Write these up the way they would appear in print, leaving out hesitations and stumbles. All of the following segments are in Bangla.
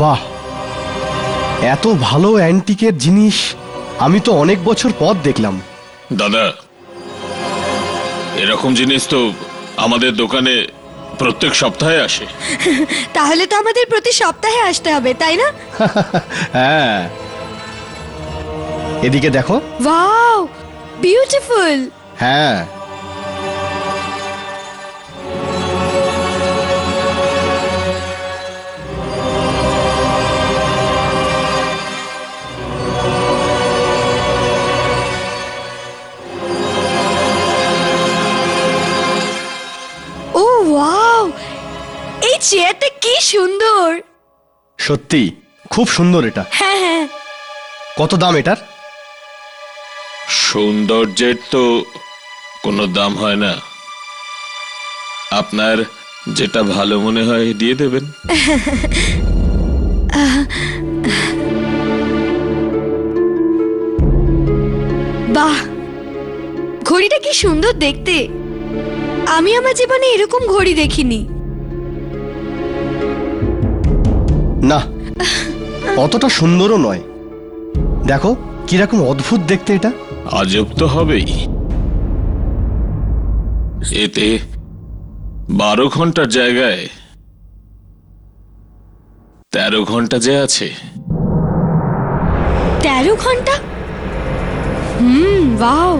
বাহ, এত ভালো অ্যান্টিকের জিনিস আমি তো অনেক বছর পর দেখলাম। দাদা, এরকম জিনিস তো আমাদের দোকানে প্রত্যেক সপ্তাহে আসে। তাহলে তো আমাদের প্রতি সপ্তাহে আসতে হবে, তাই না? হ্যাঁ, এদিকে দেখো। Wow, beautiful. হ্যাঁ, ও ওয়াও, এই চেয়ারটা কি সুন্দর। সত্যি খুব সুন্দর এটা। হ্যাঁ হ্যাঁ। কত দাম এটার? সৌন্দর্যের তো কোনো দাম হয় না, আপনার যেটা ভালো মনে হয় দিয়ে দেবেন। বাহ, ঘড়িটা কি সুন্দর দেখতে। আমি আমার জীবনে এরকম ঘড়ি দেখিনি। না, অতটা সুন্দরও নয়। দেখো কিরকম অদ্ভুত দেখতে এটা। আজব তো হবেই, এতে 12 ঘন্টার জায়গায় 13 ঘন্টা যে আছে। 13 ঘন্টা? ওয়াও।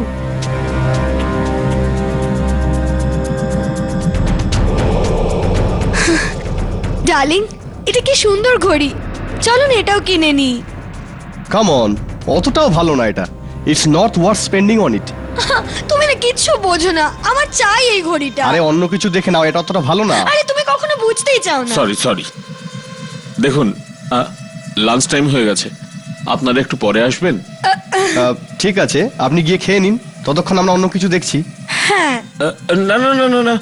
ডার্লিং, এটা কি সুন্দর ঘড়ি। চলো না এটাও কিনে নি। কাম অন, অতটাও ভালো না এটা। It's not worth spending on it. তুমি না কিচ্ছু বোঝো না, আমার চাই এই ঘড়িটা। আরে অন্য কিছু দেখে নাও, এটা অতটা ভালো না। আরে তুমি কখনো বুঝতেই চাও না। সরি, দেখুন, লাঞ্চ টাইম হয়ে গেছে, আপনারা একটু পরে আসবেন। ঠিক আছে, আপনি গিয়ে খেয়ে নিন, ততক্ষণ আমরা অন্য কিছু দেখছি। হ্যাঁ। না না না না না,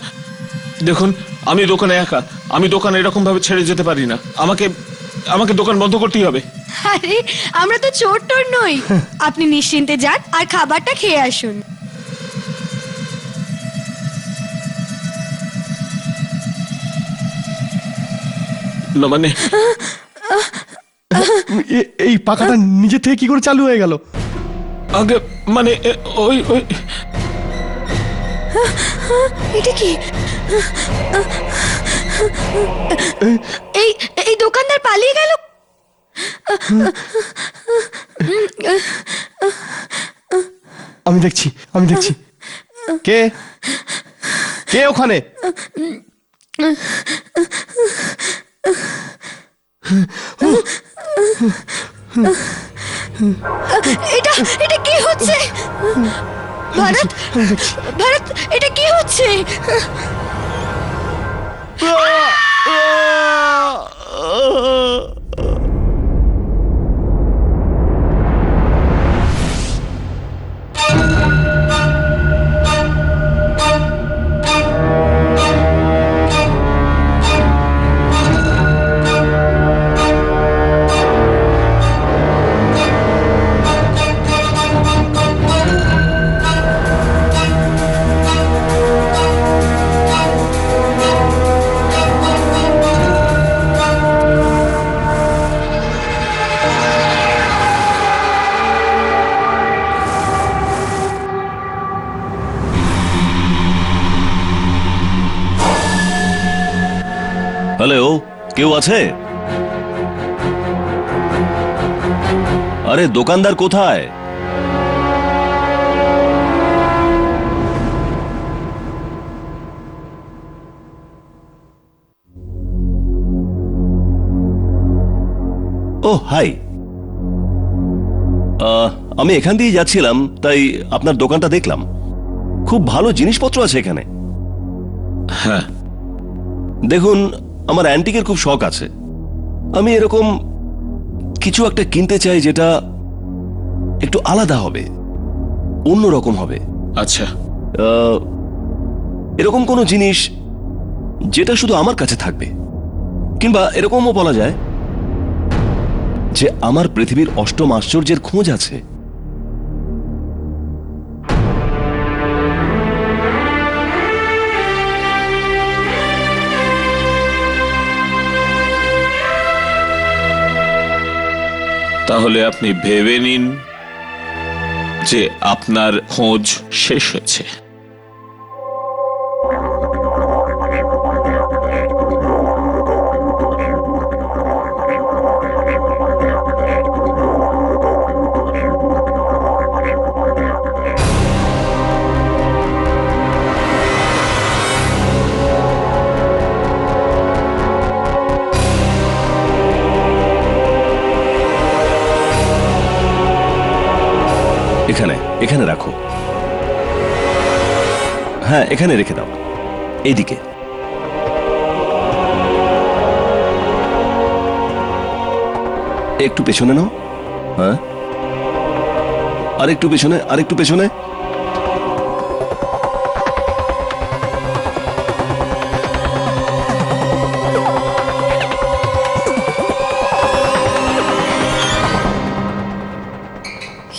দেখুন, আমি দোকানে একা, আমি দোকান এরকম ভাবে ছেড়ে যেতে পারি না। আমাকে আমাকে দোকান বন্ধ করতেই হবে। আরে আমরা তো চোর টোর নই। আপনি নিশ্চিন্তে যান আর খাবারটা খেয়ে আসুন। না মানে, এই পাখাটা নিজে থেকে কি করে চালু হয়ে গেল? আগে মানে ওই ওই এটা কি? এই এই দোকানদার পালিয়ে গেল। আমি দেখছি। কে কে ওখানে? এটা এটা কি হচ্ছে? ভারত, ভারত, এটা কি হচ্ছে? হ্যালো, কেউ আছে? আরে দোকানদার কোথায়? ও হাই, আমি এখান দিয়ে যাচ্ছিলাম, তাই আপনার দোকানটা দেখলাম। খুব ভালো জিনিসপত্র আছে এখানে। হ্যাঁ, দেখুন, আমার অ্যান্টিকের খুব শখ আছে। আমি এরকম কিছু একটা কিনতে চাই যেটা একটু আলাদা হবে, অন্যরকম হবে। আচ্ছা, এরকম কোনো জিনিস যেটা শুধু আমার কাছে থাকবে, কিংবা এরকমও বলা যায় যে আমার পৃথিবীর অষ্টম আশ্চর্যের খোঁজ আছে। তাহলে আপনি ভেবে নিন যে আপনার খোঁজ শেষ হয়েছে। এখানে এখানে রাখো। হ্যাঁ, এখানে রেখে দাও, এইদিকে। একটু পেছনে নাও। হ্যাঁ, আরেকটু পেছনে, আরেকটু পেছনে।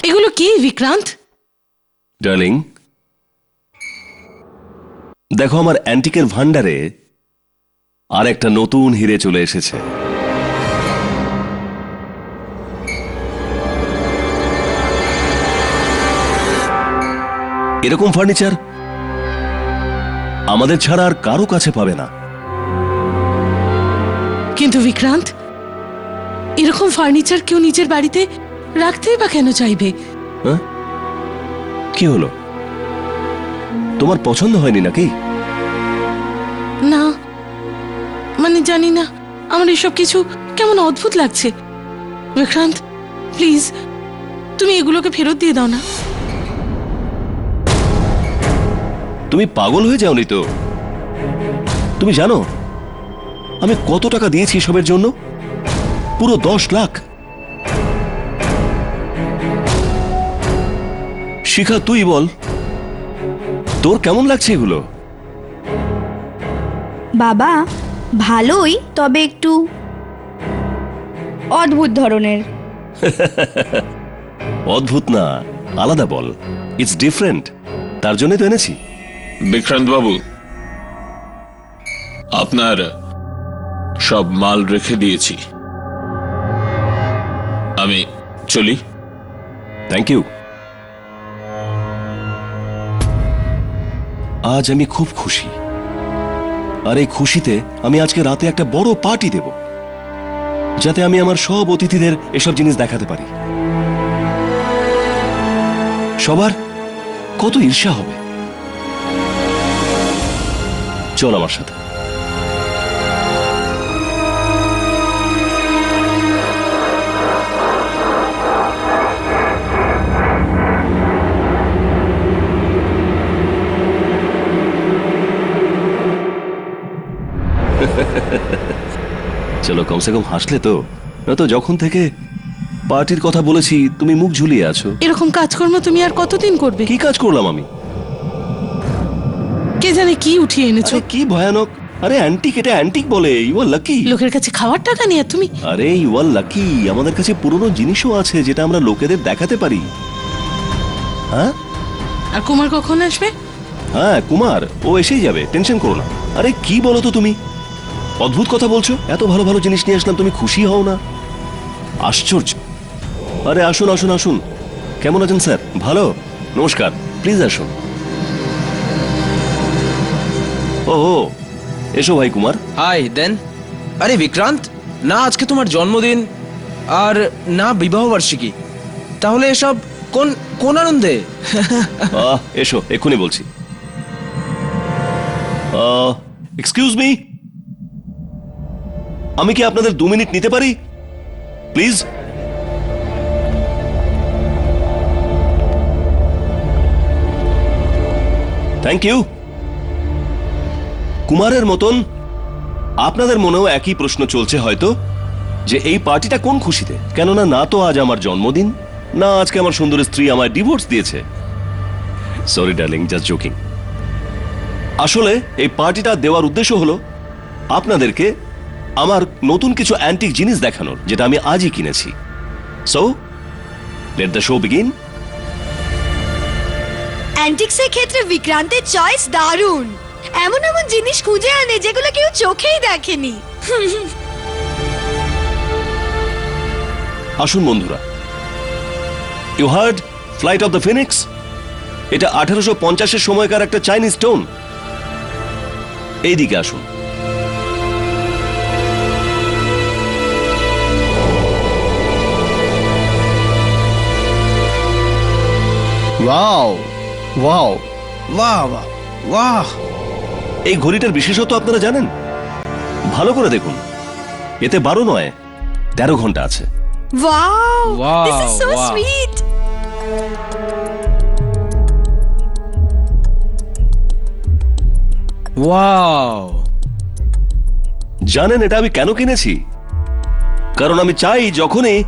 এগুলো কি বিক্রান্ত? ডার্লিং, দেখো আমার অ্যান্টিকের ভান্ডারে আর একটা নতুন হিরে চলে এসেছে। এরকম ফার্নিচার আমাদের ছাড়া আর কারো কাছে পাবে না। কিন্তু বিক্রান্ত, এরকম ফার্নিচার কেউ নিজের বাড়িতে রাখতেই বা কেন চাইবে? হ্যাঁ? কি হলো, তোমার পছন্দ হয়নি নাকি? না, মানে জানি না, আমার এসব কিছু কেমন অদ্ভুত লাগছে। বিক্রান্ত, প্লিজ তুমি এগুলোকে ফেরত দিয়ে দাও না। তুমি পাগল হয়ে যাওনি তো? তুমি জানো আমি কত টাকা দিয়েছি এসবের জন্য? পুরো 10 লাখ। শিখা, তুই বল, তোর কেমন লাগছে এগুলো? বাবা, ভালোই, তবে একটু অদ্ভুত ধরনের। অদ্ভুত না, আলাদা বল। ইটস ডিফারেন্ট, তার জন্যই তো এনেছি। বিক্রান্ত বাবু, আপনার সব মাল রেখে দিয়েছি, আমি চলি। Thank you. আজ আমি খুব খুশি, আর এই খুশিতে আমি আজকে রাতে একটা বড় পার্টি দেব, যাতে আমি আমার সব অতিথিদের এসব জিনিস দেখাতে পারি। সবার কত ঈর্ষা হবে। চল আমার সাথে। চলো, কমসে কম হাসলে তো। নয়তো যখন থেকে পার্টির কথা বলেছি তুমি মুখ ঝুলিয়ে আছো। এরকম কাজকর্ম তুমি আর কতদিন করবে? কি কাজ করলাম আমি? কে জানে কি উঠিয়ে এনেছো। আরে কি ভয়ানক! আরে অ্যান্টিক, এটা অ্যান্টিক বলে। You are lucky. লোকের কাছে খাওয়ার টাকা নিয়ে তুমি? আরে ইউ আর লাকি, আমাদের কাছে পুরনো জিনিসও আছে যেটা আমরা লোকেদের দেখাতে পারি। হ্যাঁ আর কুমার কখন আসবে? হ্যাঁ, কুমার ও এসেই যাবে, টেনশন করো না। আরে কি বলো তো তুমি, অদ্ভুত কথা বলছো। এত ভালো ভালো জিনিস নিয়ে আসলাম, তুমি খুশি হও না? আশ্চর্য। আরে আসুন আসুন আসুন। কেমন আছেন স্যার? ভালো, নমস্কার, প্লিজ আসুন। ও এসো ভাই কুমার। হাই দেন। আরে বিক্রান্ত, না আজকে তোমার জন্মদিন আর না বিবাহ বার্ষিকী, তাহলে এসব কোন কোন আনন্দে? এসো, এক্ষুনি বলছি। এক্সকিউজ মি, আমি কি আপনাদের 2 মিনিট নিতে পারি প্লিজ? Thank you. কুমারের মতন আপনাদের মনেও একই প্রশ্ন চলছে হয়তো, যে এই পার্টিটা কোন খুশিতে? কেননা না তো আজ আমার জন্মদিন, না আজকে আমার সুন্দর স্ত্রী আমায় ডিভোর্স দিয়েছে। Sorry darling, just joking. আসলে এই পার্টিটা দেওয়ার উদ্দেশ্য হলো আপনাদেরকে আমার নতুন কিছু অ্যান্টিক জিনিস দেখানোর, যেটা আমি আজই কিনেছি। So let the show begin. অ্যান্টিক্সের ক্ষেত্রে বিক্রান্তের চয়েস দারুণ। এমন এমন জিনিস খুঁজে আনে যেগুলো কেউ চোখেই দেখেনি। আসুন বন্ধুরা, you heard flight of the phoenix? এটা 1850-এর সময়কার একটা চাইনিজ স্টোন। এইদিকে আসুন। ওয়াও ওয়াও বাহ বাহ বাহ! এই ঘড়িটার বিশেষত্ব আপনারা জানেন? ভালো করে দেখুন, এতে 12 নয় 13 ঘন্টা আছে। Wow! Wow, This is so wow. sweet! Wow! জানেন এটা আমি কেন কিনেছি? কারণ আমি চাই যখনই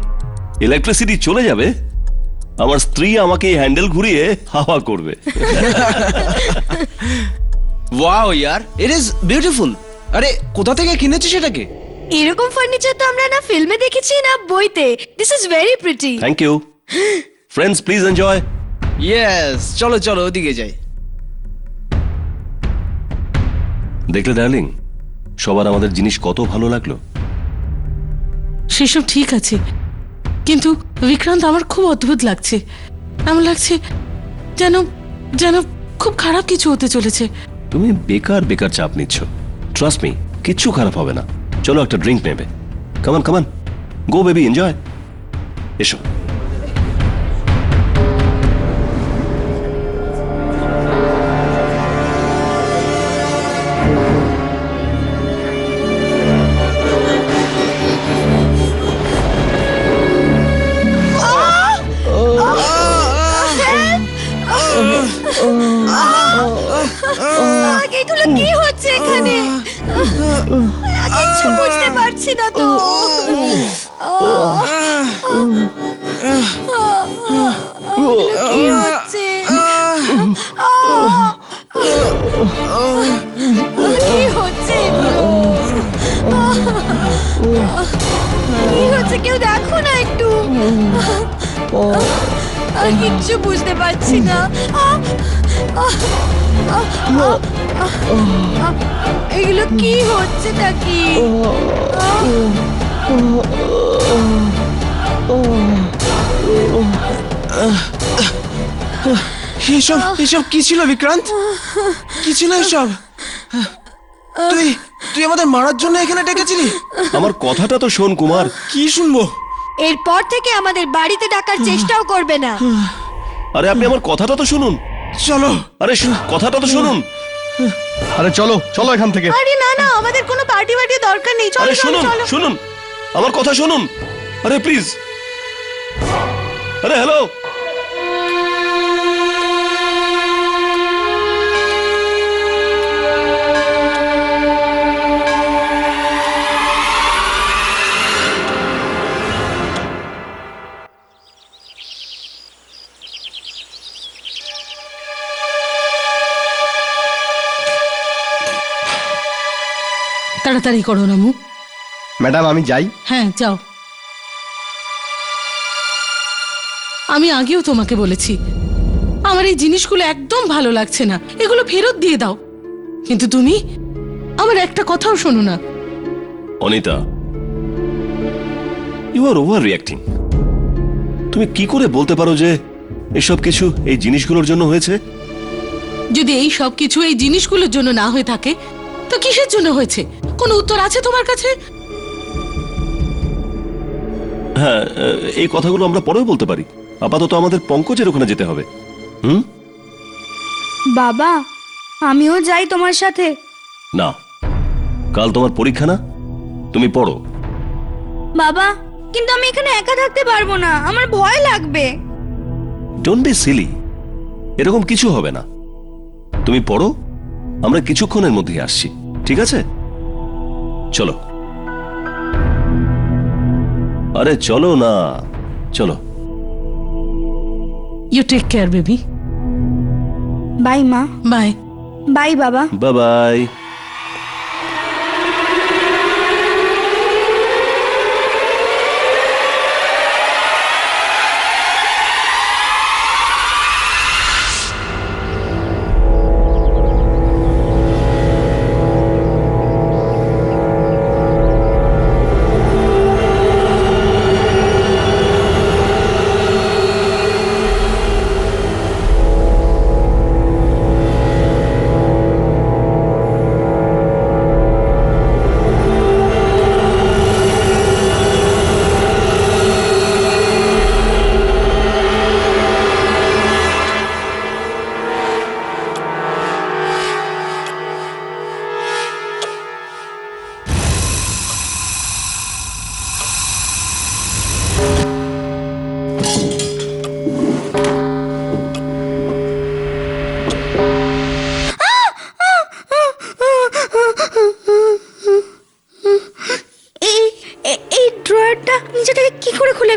ইলেকট্রিসিটি চলে যাবে আমার স্ত্রী আমাকে এই হ্যান্ডেল ঘুরিয়ে হাওয়া করবে। Wow year, it is beautiful. আরে কোথা থেকে কিনেছিস এটাকে? এরকম ফার্নিচার তো আমরা না ফিল্মে দেখেছি না বইতে। This is very pretty. Thank you friends, please enjoy. Yes, চলো চলো ওদিকে যাই। দেখলে ডার্লিং, সবার আমাদের জিনিস কত ভালো লাগলো। সেসব ঠিক আছে, কিন্তু বিক্রান্ত আমার খুব অদ্ভুত লাগছে। এমন লাগছে যেন যেন খুব খারাপ কিছু হতে চলেছে। তুমি বেকার বেকার চাপ নিচ্ছ। ট্রাস্ট মি, কিচ্ছু খারাপ হবে না। চলো একটা ড্রিঙ্ক নেবে। কামান কামান, গো বেবি, এনজয়। এসো। এগুলো কি হচ্ছে এখানে? কিছু বুঝতে পারছি না তো। কি হচ্ছে? কি হচ্ছে এগুলো? কি হচ্ছে কেউ দেখো না একটু। কিচ্ছু বুঝতে পারছি না। এগুলো কি হচ্ছেটা কি? এসব এসব কি ছিল বিক্রান্ত? কি ছিল এসব? তুই তুই আমাদের মারার জন্য এখানে ডেকেছিলি? আমার কথাটা তো শোন কুমার। কি শুনবো? এরপর থেকে আমাদের বাড়িতে ডাকার চেষ্টাও করবে না। আরে আপনি আমার কথাটা তো শুনুন। চলো। আরে কথাটা তো শুনুন। আরে চলো চলো এখান থেকে। আরে না না, আমাদের কোনো পার্টি বার্টি দরকার নেই। চলো আরে চলো শুনুন চলো। শুনুন, আমার কথা শুনুন। আরে প্লিজ। আরে হ্যালো। তাড়াতাড়ি করো রামু। ম্যাডাম আমি যাই। হ্যাঁ যাও। আমি আগেও তোমাকে বলেছি আমার এই জিনিসগুলো একদম ভালো লাগছে না, এগুলো ফেরত দিয়ে দাও। কিন্তু তুমি আমার একটা কথাও শোনো না। Anita, you are overreacting. তুমি কি করে বলতে পারো যে এসব কিছু এই জিনিসগুলোর জন্য হয়েছে? যদি এই সব কিছু এই জিনিসগুলোর জন্য না হয়ে থাকে তো কিসের জন্য হয়েছে? কোনো উত্তর আছে তোমার কাছে? হ্যাঁ, এই কথাগুলো আমরা পরেও বলতে পারি। আপাতত আমাদের পঙ্কজের ওখানে যেতে হবে। বাবা, আমিও যাই তোমার সাথে। না, কাল তোমার পরীক্ষা না, তুমি পড়ো। বাবা, কিন্তু আমি এখানে একা থাকতে পারবো না, আমার ভয় লাগবে। ডোন্ট বি সিলি, এরকম কিছু হবে না। তুমি পড়ো, আমরা কিছুক্ষণের মধ্যেই আসছি, ঠিক আছে? চলো। আরে চলো না, চলো। You take care baby. Bye মা। বাই। বাই বাবা। Bye bye.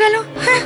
গেল? হ্যাঁ।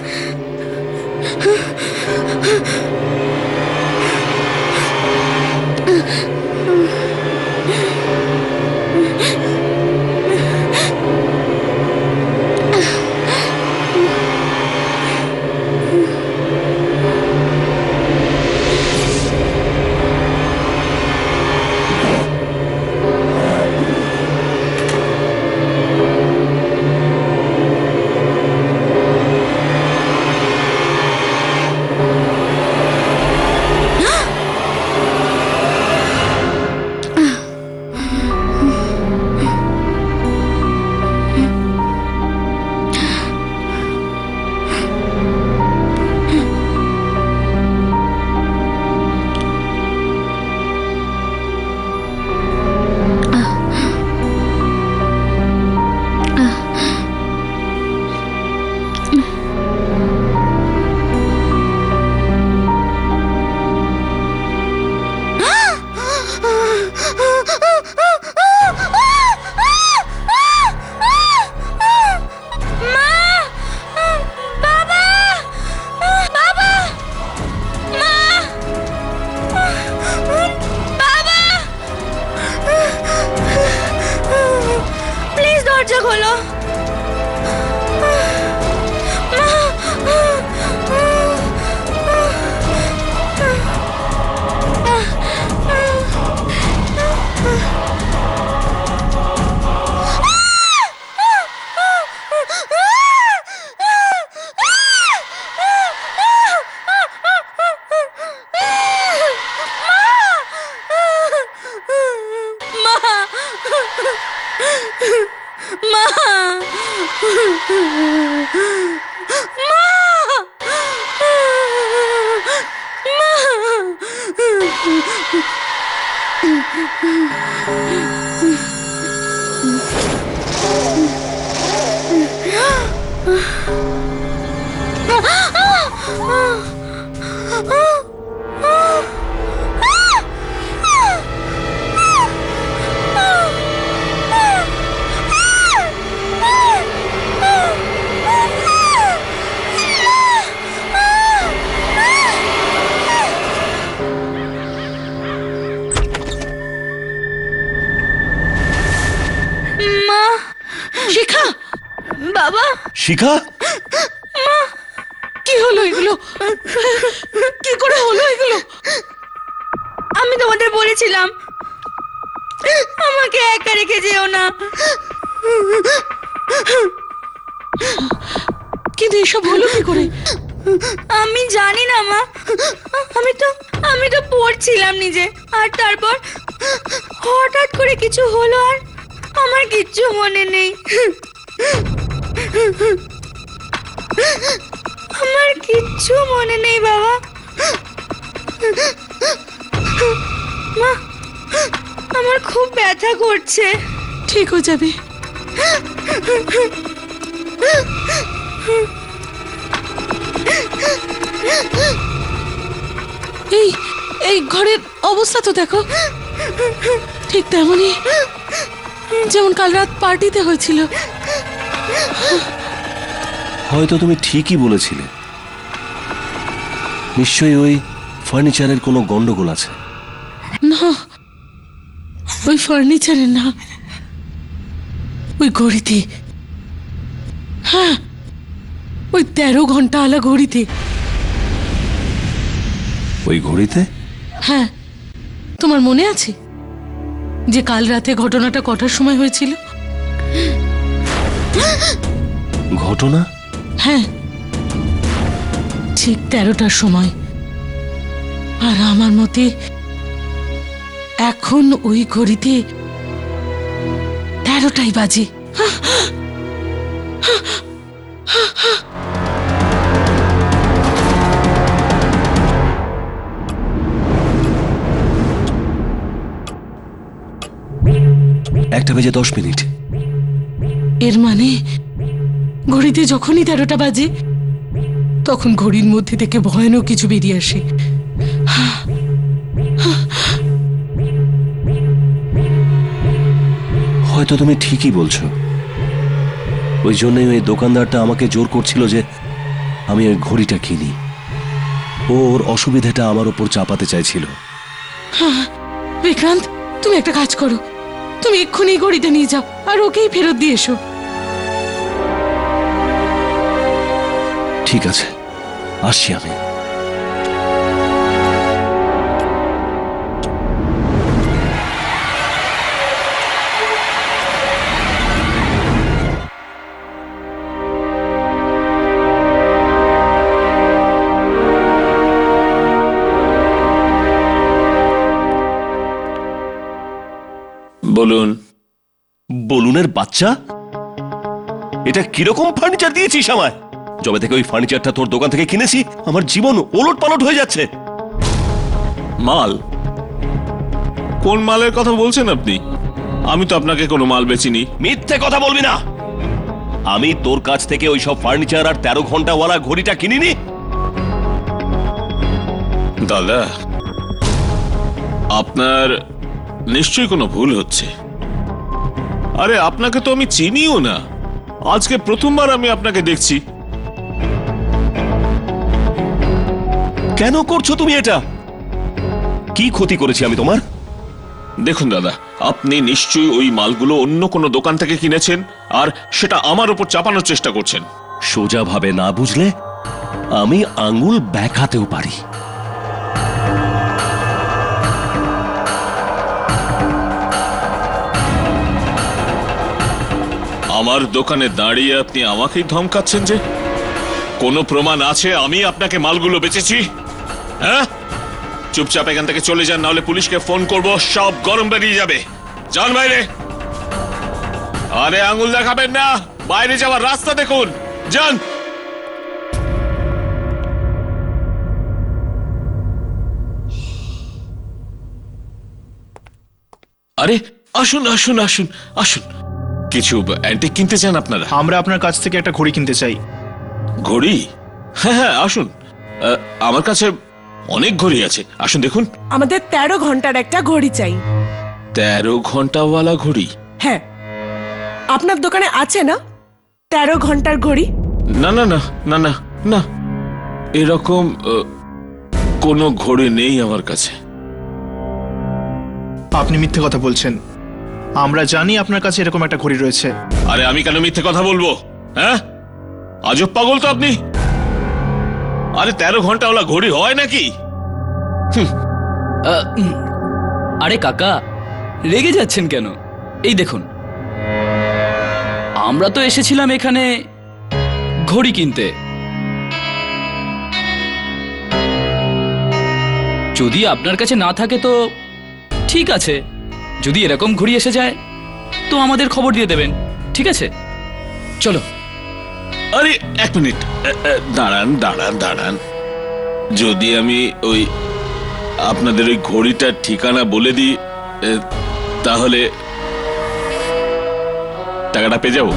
প্লিজ দরজা খোলো। শিখা, বাবা, শিখা, কি হলো এগুলো? কি করে হলো এগুলো? আমি তোমাদের বলেছিলাম আমাকে একা রেখে যেও না। কিন্তু এসব হলো কি করে? আমি জানি না মা, আমি তো পড়ছিলাম নিজে, আর তারপর হঠাৎ করে কিছু হলো, আর আমার কিচ্ছু মনে নেই। আমার কিচ্ছু মনে নেই বাবা। মা, আমার খুব ব্যথা করছে। ঠিক হয়ে যাবে। এই এই ঘরের অবস্থা তো দেখো, ঠিক তেমনই যেমন কাল রাত পার্টিতে হয়েছিল। হয়তো তুমি ঠিকই বলেছিলে। নিশ্চয়ই ওই ফার্নিচারের কোনো গন্ডগোল আছে। না, ওই ফার্নিচারের না, ওই ঘড়িতে। হ্যাঁ, ওই 13 ঘন্টা আলা ঘড়িতে। ওই ঘড়িতে? হ্যাঁ, তোমার মনে আছে যে কাল রাতে ঘটনাটা কটার সময় হয়েছিল? ঘটনা? হ্যাঁ, ঠিক 13টার সময়। আর আমার মতে এখন ওই ঘড়িতে 13টাই বাজে। একটা বেজে 10 মিনিট। এর মানে ঘড়িতে যখনই 13টা বাজে তখন ঘড়ির মধ্যে থেকে ভয়ানক কিছু বেরিয়ে আসে। হয়তো তুমি ঠিকই বলছো। ওই জন্যই ওই দোকানদারটা আমাকে জোর করছিল যে আমি ওই ঘড়িটা কিনি। ওর অসুবিধাটা আমার উপর চাপাতে চাইছিল। বিক্রান্ত, তুমি একটা কাজ করো, তুমি এক্ষুনি এই ঘড়িটা নিয়ে যাও আর ওকেই ফেরত দিয়ে এসো। ঠিক আছে, আসছি আমি। বলুন। বলুনের বাচ্চা, এটা কিরকম ফার্নিচার দিয়েছিস আমায়? যবে থেকে ওই ফার্নিচারটা তোর দোকান থেকে কিনেছি, আমার জীবন ওলট পালট হয়ে যাচ্ছে। মাল? কোন মালের কথা বলছেন আপনি? আমি তো আপনাকে কোনো মাল বেচিনি। মিথ্যে কথা বলবি না। আমি তোর কাছ থেকে ওই সব ফার্নিচার আর 13 ঘন্টাওয়ালা ঘড়িটা কিনিনি। দাদা, আপনার নিশ্চয়ই কোনো ভুল হচ্ছে। আরে আপনাকে তো আমি চিনিও না, আজকে প্রথমবার আমি আপনাকে দেখছি। কেন করছো তুমি এটা? কি ক্ষতি করেছি আমি তোমার? দেখুন দাদা, আপনি নিশ্চয়ই ওই মালগুলো অন্য কোনো দোকান থেকে কিনেছেন আর সেটা আমার উপর চাপানোর চেষ্টা করছেন। সোজা ভাবে না বুঝলে আমি আঙ্গুল ব্যাকাতেও পারি। আমার দোকানে দাঁড়িয়ে আপনি আমাকেই ধমকাচ্ছেন যে কোনো প্রমাণ আছে আমি আপনাকে মালগুলো বেচেছি? হ্যাঁ, চুপচাপ এখান থেকে চলে যান, নাহলে পুলিশকে ফোন করব, সব গরম বেরিয়ে যাবে। যান বাইরে। আরে আঙুল দেখাবেন না, বাইরে যাওয়ার রাস্তা দেখুন, যান। আরে আসুন আসুন আসুন আসুন, কিছু অ্যান্টিক কিনতে চান আপনারা? আমরা আপনার কাছ থেকে একটা ঘড়ি কিনতে চাই। ঘড়ি? হ্যাঁ হ্যাঁ, আসুন। আমার কাছে অনেক ঘড়ি আছে, আসুন দেখুন। আমাদের 13 ঘন্টার একটা ঘড়ি চাই। 13 ঘন্টাওয়ালা ঘড়ি? হ্যাঁ, আপনার দোকানে আছে না 13 ঘন্টার ঘড়ি? না না না না না না, এরকম কোনো ঘড়ি নেই আমার কাছে। আপনি মিথ্যে কথা বলছেন। আমরা জানি আপনার কাছে এরকম একটা ঘড়ি রয়েছে। আরে আমি কেন মিথ্যে কথা বলবো? হ্যাঁ, আজব পাগল তো আপনি। আরে 13 ঘন্টাওয়ালা ঘড়ি হয় নাকি? আরে কাকা, রেগে যাচ্ছেন কেন? এই দেখুন, আমরা তো এসেছিলাম এখানে ঘড়ি কিনতে। যদি আপনার কাছে না থাকে তো ঠিক আছে, যদি এরকম ঘড়ি এসে যায় তো আমাদের খবর দিয়ে দেবেন, ঠিক আছে? চলো। আরে এক মিনিট, দাঁড়ান দাঁড়ান দাঁড়ান। যদি আমি ওই আপনাদের ওই ঘড়িটার ঠিকানা বলে দিই, তাহলে টাকাটা পেয়ে যাবো?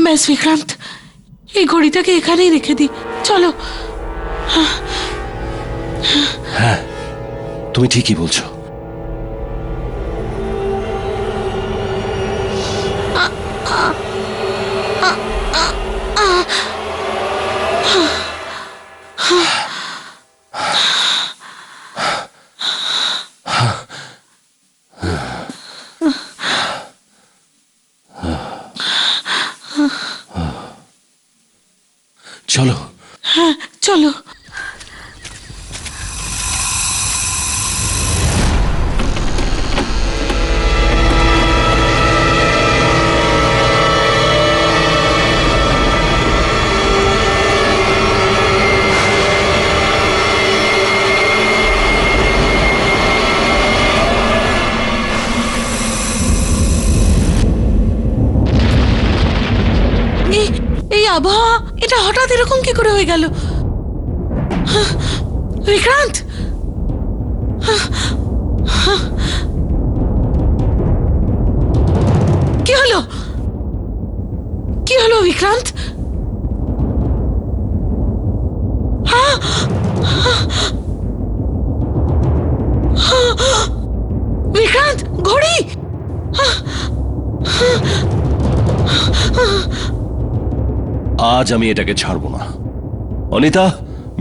ব্যাস বিক্রান্ত, এই ঘড়িটাকে এখানেই রেখে দিই, চলো। হ্যাঁ, তুমি ঠিকই বলছো। আবহাওয়া, এটা হঠাৎ এরকম কি করে হয়ে গেল? বিক্রান্ত, কি হলো? কি হলো বিক্রান্ত? বিক্রান্ত, ঘড়ি! আজ আমি এটাকে ছাড়বো না। অনিতা,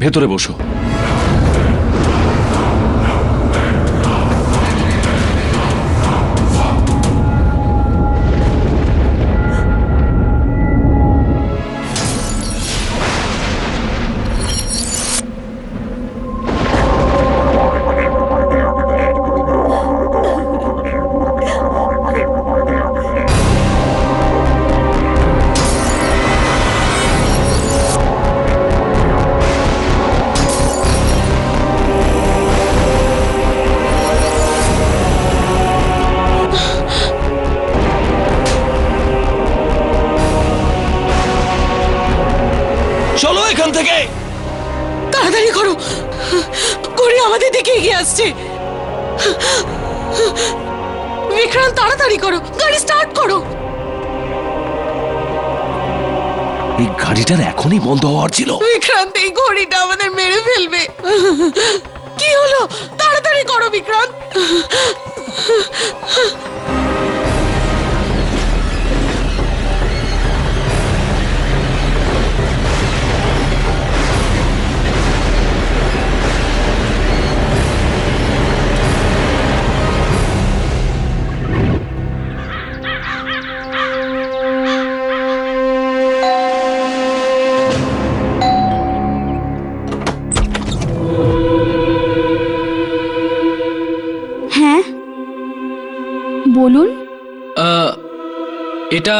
ভেতরে বসো। চলো এখান থেকে। তাড়াতাড়ি করো, ঘড়ি আমাদের দিকে এগিয়ে আসছে। বিক্রান্ত, তাড়াতাড়ি করো, গাড়ি স্টার্ট করো। এই গাড়িটার এখনই বন্ধ হওয়ার ছিল। বিক্রান্ত, এই ঘড়িটা আমাদের মেরে ফেলবে। কি হলো? তাড়াতাড়ি করো বিক্রান্ত। হ্যাঁ, বলুন। এটা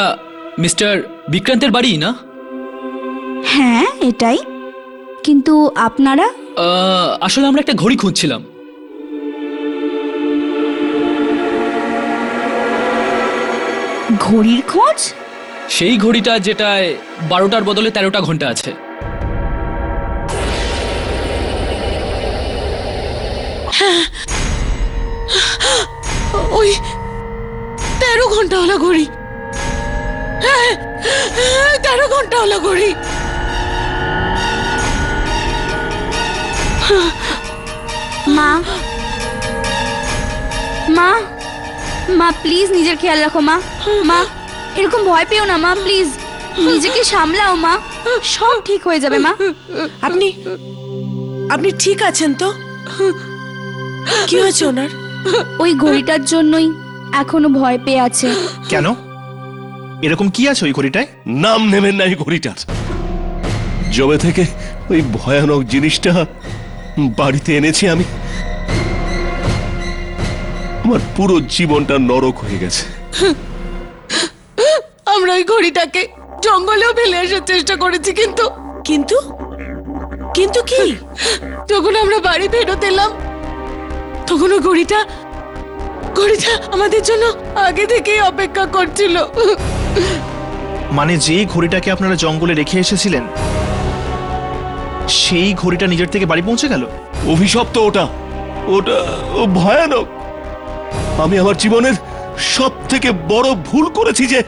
মিস্টার বিক্রান্তের বাড়ি না? হ্যাঁ, এটাই। কিন্তু আপনারা? আসলে আমরা একটা ঘড়ি খুঁজছিলাম। ঘড়ির খোঁজ? সেই ঘড়িটা যেটায় 12টার বদলে 13টা ঘন্টা আছে। ওই 13 ঘন্টা হলো ঘড়ি। হ্যাঁ, 13 ঘন্টা হলো ঘড়ি। মা, মা, মা প্লিজ নিজের খেয়াল রাখো। মা, মা এরকম ভয় পেও না মা, প্লিজ নিজেকে সামলাও মা, সব ঠিক হয়ে যাবে মা। আপনি আপনি ঠিক আছেন তো? কি হয়েছে ওনার? ওই ঘড়িটার জন্যই এখনো ভয় পেয়ে আছে। কেন? এরকম কি আছে ওই ঘড়িটায়? নাম নেবেন না এই ঘড়িটার। জবে থেকে ওই ভয়ানক জিনিসটা বাড়িতে এনেছি আমি, আমার পুরো জীবনটা নরক হয়ে গেছে। আমরা ওই ঘড়িটাকে জঙ্গলেও ফেলে আসার চেষ্টা করেছি, কিন্তু কিন্তু কিন্তু কি? যখন আমরা বাড়ি ফেরত এলাম তখন ওই ঘড়িটা আমাদের জন্য আগে থেকেই অপেক্ষা করছিল। মানে যে ঘড়িটাকে আপনারা জঙ্গলে রেখে এসেছিলেন সেই ঘড়িটা নিজের থেকে বাড়ি পৌঁছে গেল? অভিশপ্ত ওটা, ওটা ও ভয়ানক। আমি আমার জীবনের সব থেকে বড় ভুল করেছি যে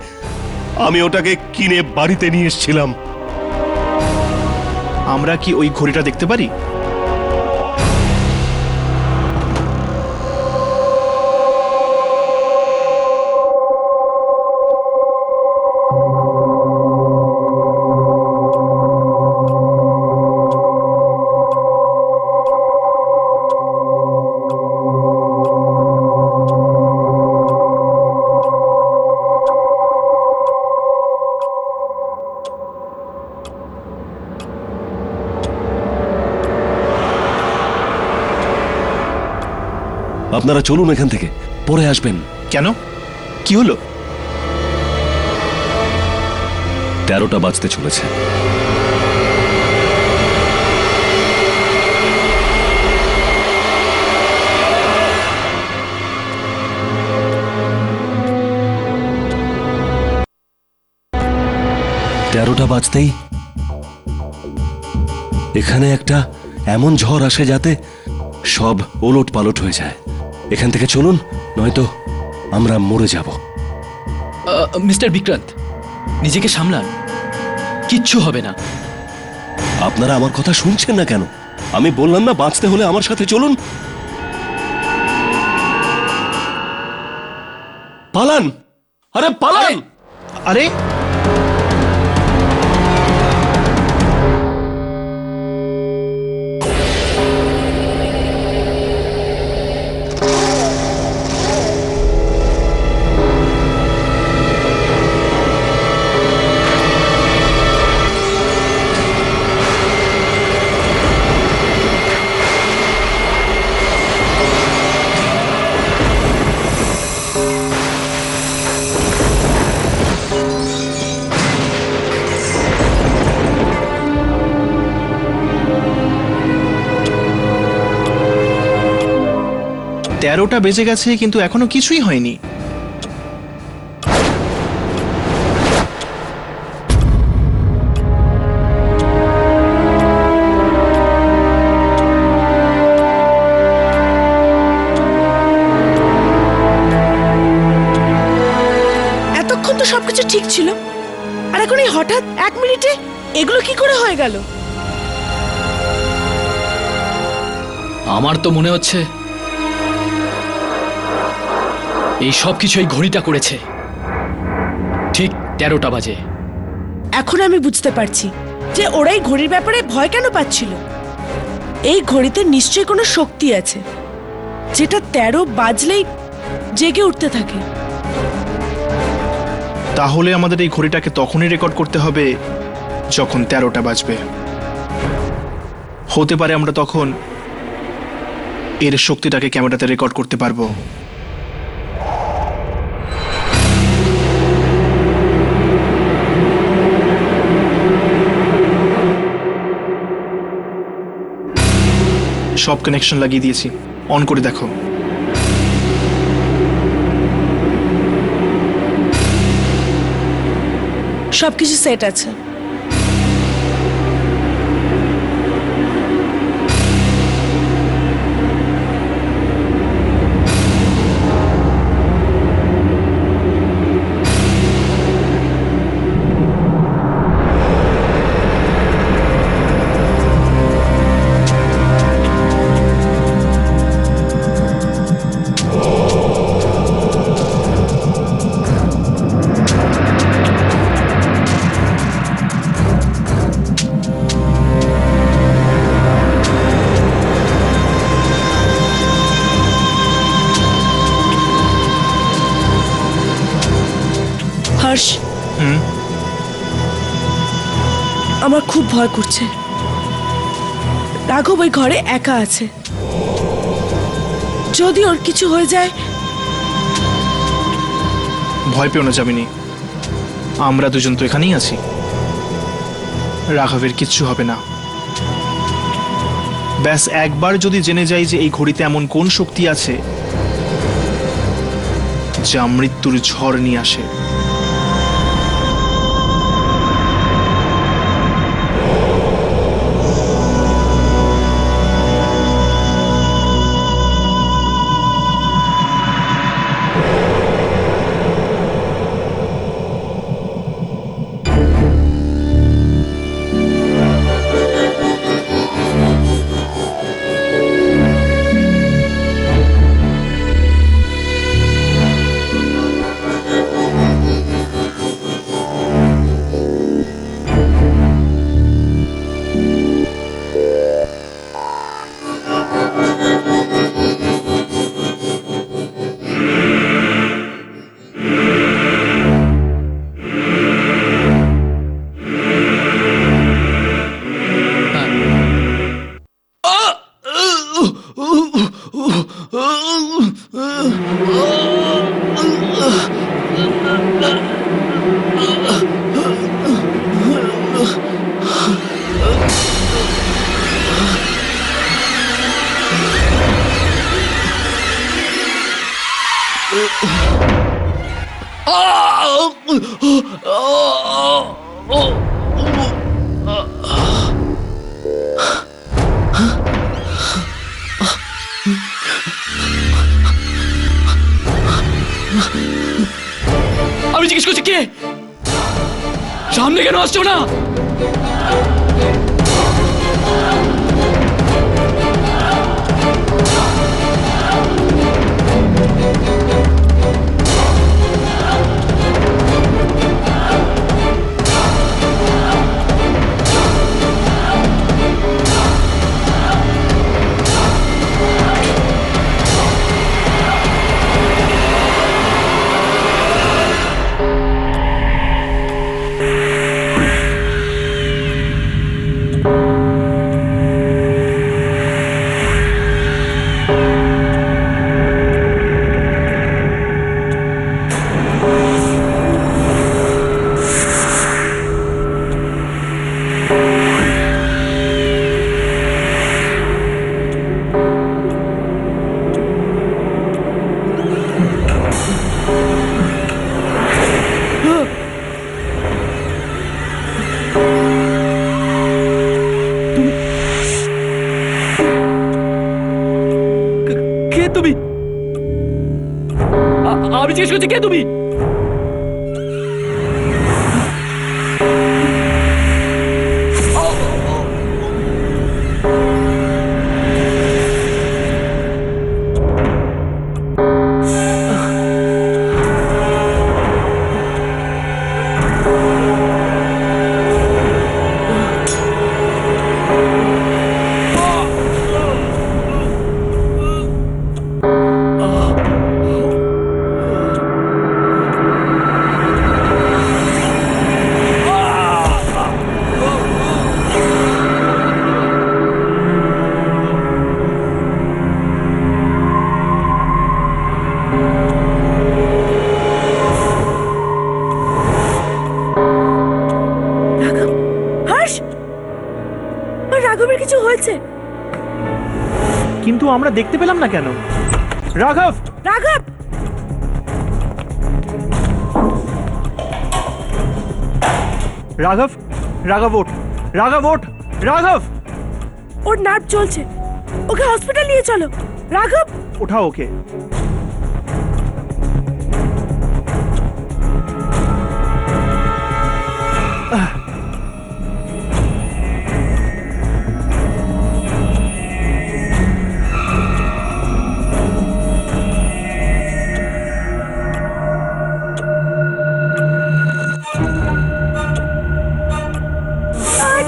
আমি ওটাকে কিনে বাড়িতে নিয়ে এসেছিলাম। আমরা কি ওই ঘড়িটা দেখতে পারি? আপনারা চলুন এখান থেকে, পরে আসবেন। কেন? কি হলো? 13টা বাজতে চলেছে। 13টা বাজতেই এখানে একটা এমন ঝড় আসে যাতে সব ওলট পালট হয়ে যায়। এখান থেকে চলুন, নয়তো আমরা মরে যাব। মিস্টার বিক্রান্ত, নিজেকে সামলান, কিচ্ছু হবে না। আপনারা আমার কথা শুনছেন না কেন? আমি বললাম না বাঁচতে হলে আমার সাথে চলুন। পালান, আরে পালান। আরে তেরোটা বেজে গেছে কিন্তু এখনো কিছুই হয়নি। এতক্ষণ তো সবকিছু ঠিক ছিল, আর এখন এই হঠাৎ 1 মিনিটে এগুলো কি করে হয়ে গেল? আমার তো মনে হচ্ছে এই সব কিছু এই ঘড়িটা করেছে। ঠিক 13টা বাজে। এখন আমি বুঝতে পারছি যে ওরাই ঘড়ির ব্যাপারে ভয় কেন পাচ্ছিল। এই ঘড়িতে নিশ্চয়ই কোনো শক্তি আছে যেটা 13 বাজলেই জেগে উঠতে থাকে। তাহলে আমাদের এই ঘড়িটাকে তখনই রেকর্ড করতে হবে যখন 13টা বাজবে। হতে পারে আমরা তখন এর শক্তিটাকে ক্যামেরাতে রেকর্ড করতে পারবো। সব কানেকশন লাগিয়ে দিয়েছি, অন করে দেখো। সবকিছু সেট আছে। হর্ষ, আমার খুব ভয় করছে। রাঘব ওই ঘরে একা আছে, যদি ওর কিছু হয়ে যায়। ভয় পেও না যামিনী, আমরা দুজন তো এখানেই আছি। রাঘবের কিচ্ছু হবে না। ব্যাস একবার যদি জেনে যাই যে এই ঘড়িতে এমন কোন শক্তি আছে যা মৃত্যুর ঝড় নিয়ে আসে। আমি জিজ্ঞেস করছি কে? সামনে কেন আসছো না? কে তুমি? আমি জিজ্ঞেস করছি কে তুমি? হর্ষ, ওর রাঘবের কিছু হয়েছে? কিন্তু আমরা দেখতে পেলাম না কেন? রাঘব! রাঘব! রাঘব! রাঘব ওঠ! রাঘব ওঠ! রাঘব! ওর নার্ভ চলছে, ওকে হসপিটাল নিয়ে চলো। রাঘব! ওঠাও ওকে।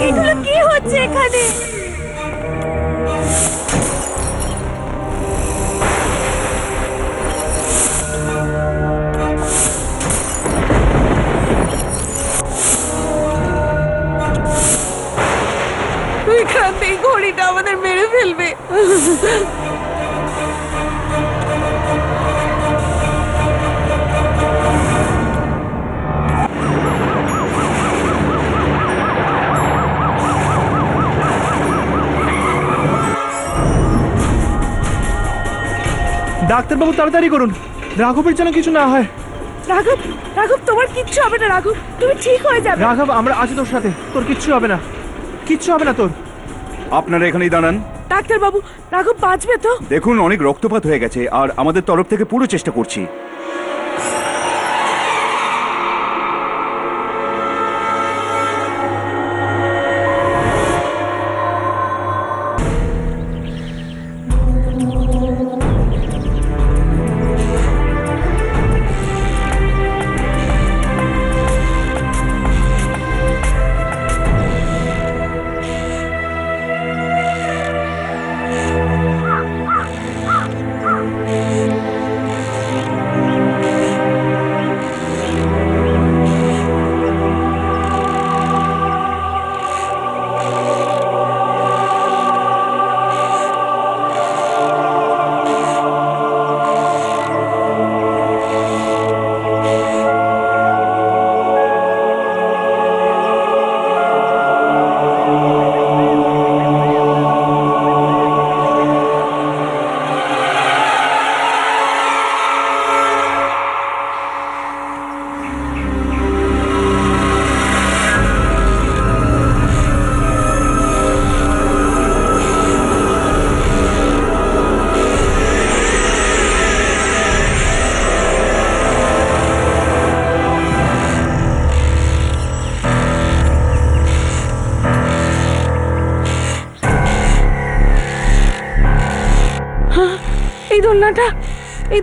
এগুলো কি হচ্ছে এখানে? বিক্রান্ত, এই ঘড়িটা আমাদের মেরে ফেলবে। ডাক্তারবাবু তাড়াতাড়ি করুন, রাঘবের যেন কিছু না হয়। রাঘব, রাঘব, তোমার কিচ্ছু হবে না। রাঘব, তুমি ঠিক হয়ে যাবে। রাঘব, আমরা আছি তোর সাথে, তোর কিচ্ছু হবে না, কিচ্ছু হবে না তোর। আপনারা এখানেই দাঁড়ান। ডাক্তার বাবু, রাঘব বাঁচবে তো? দেখুন, অনেক রক্তপাত হয়ে গেছে আর আমাদের তরফ থেকে পুরো চেষ্টা করছি।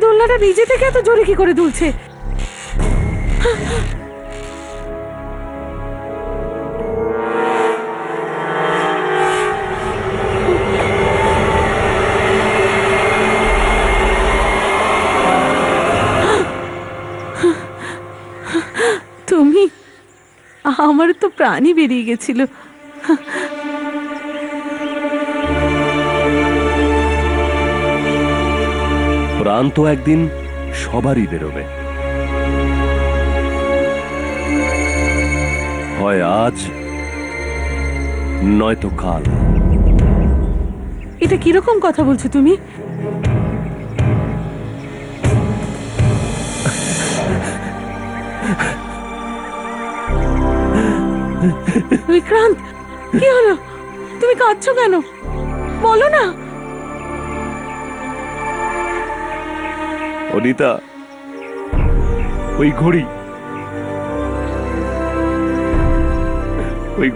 দোলনাটা নিজে থেকে এত জোরে কি করে দুলছে? তুমি, আমার তো প্রাণই বেরিয়ে গেছিল। প্রাণ তো একদিন সবারই বেরোবে, হয় আজ নয়তো কাল। এটা কিরকম কথা বলছো তুমি? বিক্রান্ত, কি হলো? তুমি কাঁদছো কেন? বলো না। অনিতা, ওই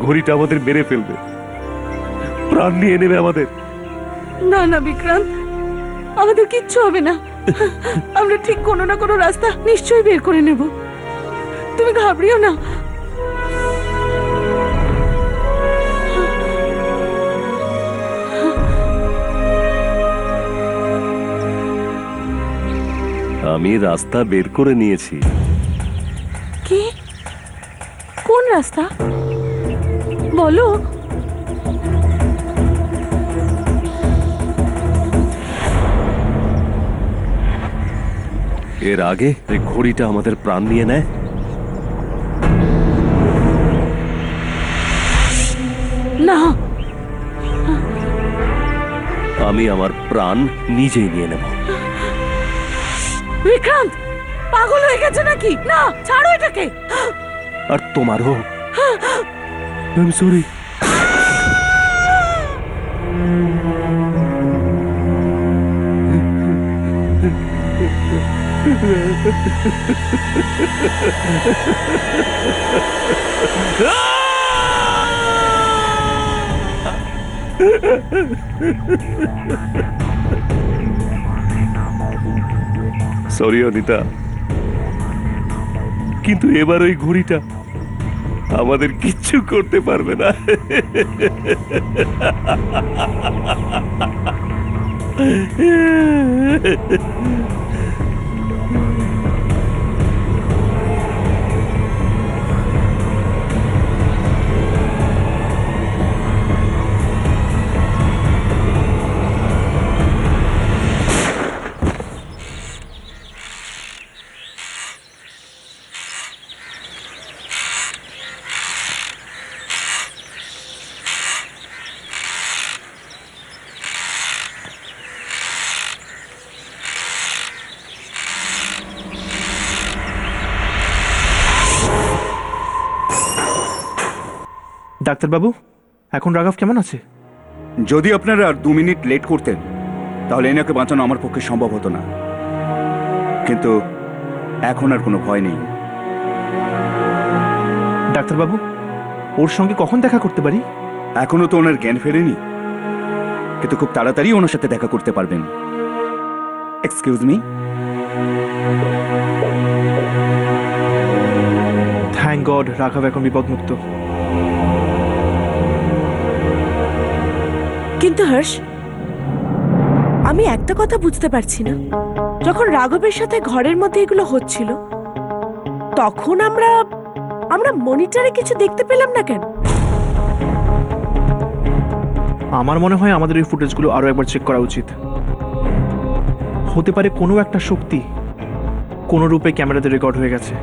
ঘড়িটা আমাদের মেরে ফেলবে, প্রাণ নিয়ে নেবে আমাদের। না না বিক্রান্ত, আমাদের কিচ্ছু হবে না। আমরা ঠিক কোনো না কোনো রাস্তা নিশ্চয়ই বের করে নেব। তুমি ঘাবড়িও না। আমি রাস্তা বের করে নিয়েছি। কি? কোন রাস্তা? বলো। এর আগে এই ঘড়িটা আমাদের প্রাণ নিয়ে নেয়, না, আমি আমার প্রাণ নিজেই নিয়ে নেব। বিক্রান্ত, পাগল হয়ে গেছে নাকি? না, ছাড়ো এটাকে। আর তোমারও। I am sorry. Sorry Anita, কিন্তু এবার ওই ঘড়িটা আমাদের কিচ্ছু করতে পারবে না। ডাক্তারবাবু, এখন রাঘব কেমন আছে? যদি আপনারা আর 2 মিনিট লেট করতেন তাহলে এনাকে বাঁচানো আমার পক্ষে সম্ভব হতো না, কিন্তু এখন আর কোনো ভয় নেই। ডাক্তারবাবু, ওর সঙ্গে কখন দেখা করতে পারি? এখনো তো ওনার জ্ঞান ফেরেনি, কিন্তু খুব তাড়াতাড়ি ওনার সাথে দেখা করতে পারবেন। Excuse me. থ্যাংক গড, রাঘব এখন বিপদমুক্ত। কিন্তু হর্ষ, আমি একটা কথা বুঝতে পারছি না। যখন রাঘবের সাথে ঘরের মধ্যে এগুলো হচ্ছিল, তখন আমরা মনিটরে কিছু দেখতে পেলাম না কেন? আমার মনে হয় আমাদের এই ফুটেজগুলো আরো একবার চেক করা উচিত। হতে পারে কোনো একটা শক্তি কোনো রূপে ক্যামেরাতে রেকর্ড হয়ে গেছে।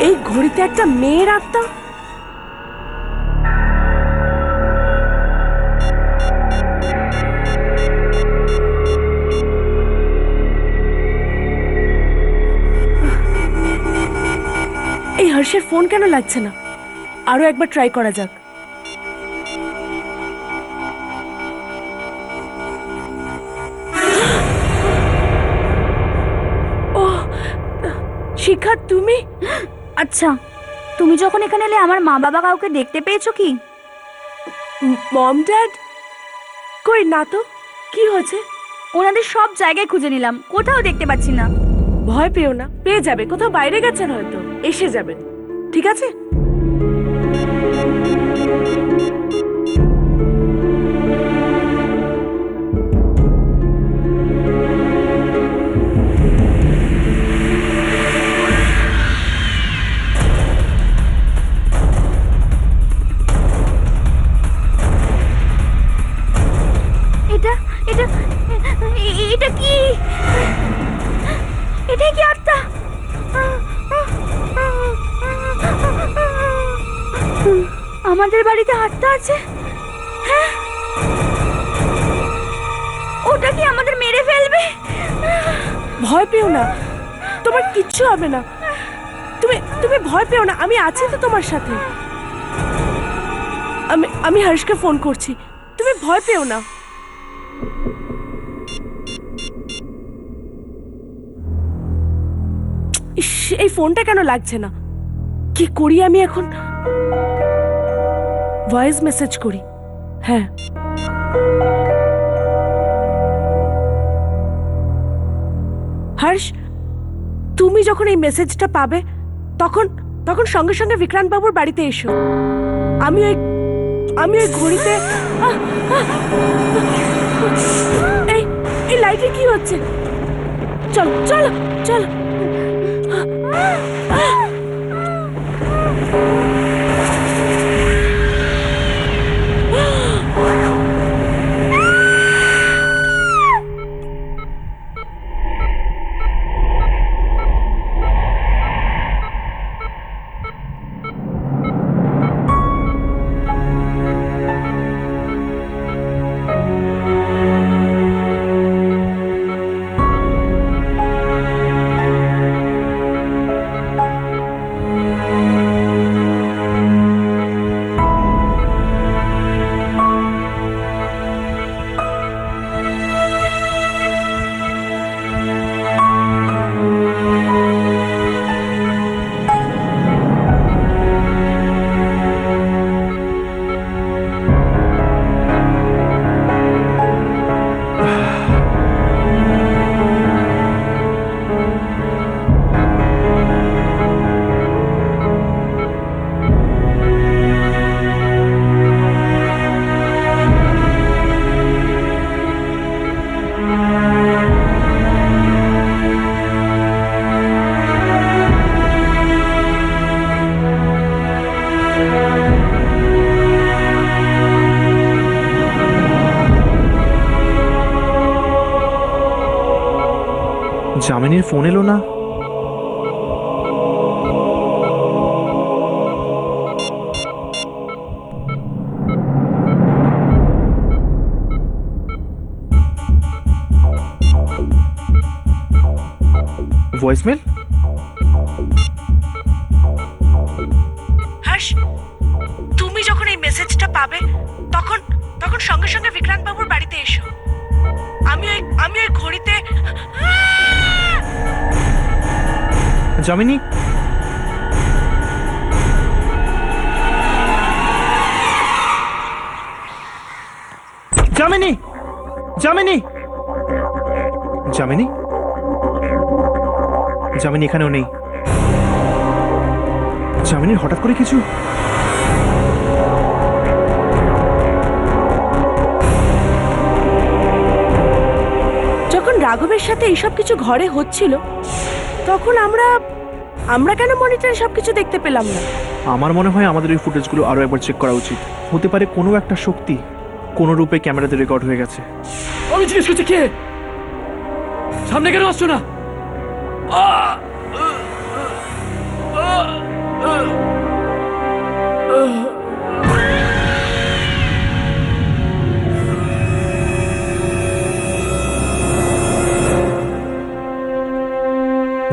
এই ঘড়িতে একটা মেয়ের আত্মা। হর্ষের ফোন কেন লাগছে না? আরো একবার ট্রাই করা যাক। ও শিখা, তুমি? আচ্ছা, তুমি যখন এখানে এলে আমার মা বাবা কাউকে দেখতে পেয়েছো কি? মম ড্যাড কই না তো। কি হয়েছে? ওনাদের সব জায়গায় খুঁজে নিলাম, কোথাও দেখতে পাচ্ছি না। ভয় পেও না, পেয়ে যাবে। কোথাও বাইরে গেছেন হয়তো, এসে যাবেন। ঠিক আছে? এটা এটা এটা কি? এটাই কি আত্মা? আমাদের বাড়িতে আত্মা আছে? হ্যাঁ, ওটা কি আমাদের মেরে ফেলবে? ভয় পেও না, তোমার কিচ্ছু হবে না। তুমি তুমি ভয় পেও না, আমি আছি তো তোমার সাথে। আমি হর্ষকে ফোন করছি, তুমি ভয় পেও না। ইস, এই ফোনটা কেন লাগছে না? কি করি আমি এখন? ভয়েস মেসেজ করি। হ্যাঁ, হর্ষ, তুমি যখন এই মেসেজটা পাবে তখন তখন সঙ্গে সঙ্গে বিক্রান্ত বাবুর বাড়িতে এসো। আমি ওই ঘড়িতে এই লাইটে কি হচ্ছে? চলো চলো চলো। যামিনীর ফোন এলো না। ভয়েসমেল? হর্ষ, তুমি যখন এই মেসেজটা পাবে তখন তখন সঙ্গে সঙ্গে বিক্রান্ত বাবুর বাড়িতে এসো। আমি ওই ঘড়িতে যামিনী, যামিনী, যামিনী, যামিনী, যামিনী এখানেও নেই। যামিনীর হঠাৎ করে কিছু। যখন রাঘবের সাথে এইসব কিছু ঘরে হচ্ছিল তখন আমরা কেন মনিটরে সবকিছু দেখতে পেলাম না? আমার মনে হয় আমাদের ওই ফুটেজগুলো আরো একবার চেক করা উচিত। হতে পারে কোনো একটা শক্তি কোনো রূপে ক্যামেরাতে রেকর্ড হয়ে গেছে। আমি জিজ্ঞেস করছি কে? সামনে কেন আসছো না?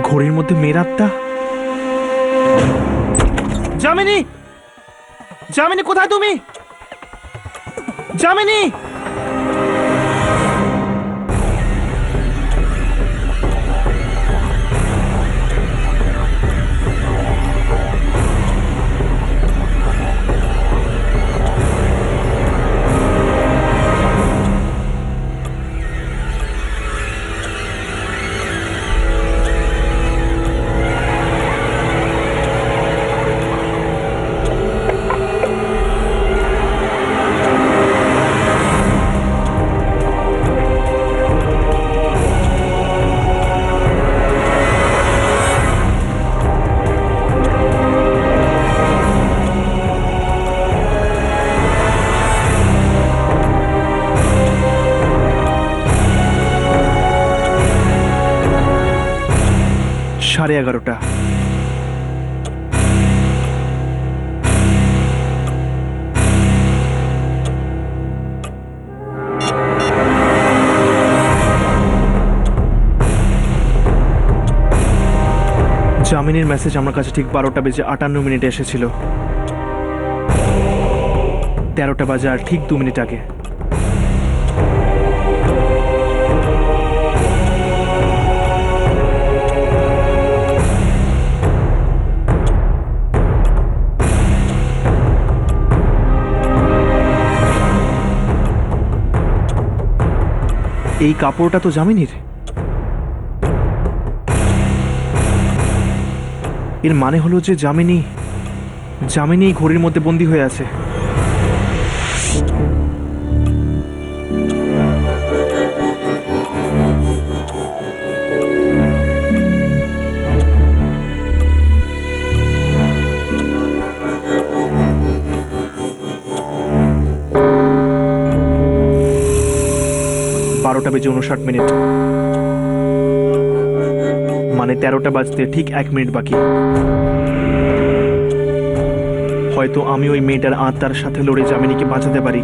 ঘড়ির মধ্যে মেয়ের আত্মা। যামিনী, যামিনী কোথায় তুমি? যামিনী! সাড়ে 11টা। জামিনের মেসেজ আমার কাছে ঠিক 12:58 এসেছিল। 13টা বাজে আর ঠিক 2 মিনিট আগে। এই কাপড়টা তো জামিনীর। এর মানে হলো যে জামিনী এই ঘড়ির মধ্যে বন্দী হয়ে আছে। বারোটা বেজে 59 মানে 13টা বাজতে ঠিক 1 মিনিট বাকি। হয়তো আমি ওই মেয়েটার আত্মার সাথে লড়ে জামিনীকে বাঁচাতে পারি।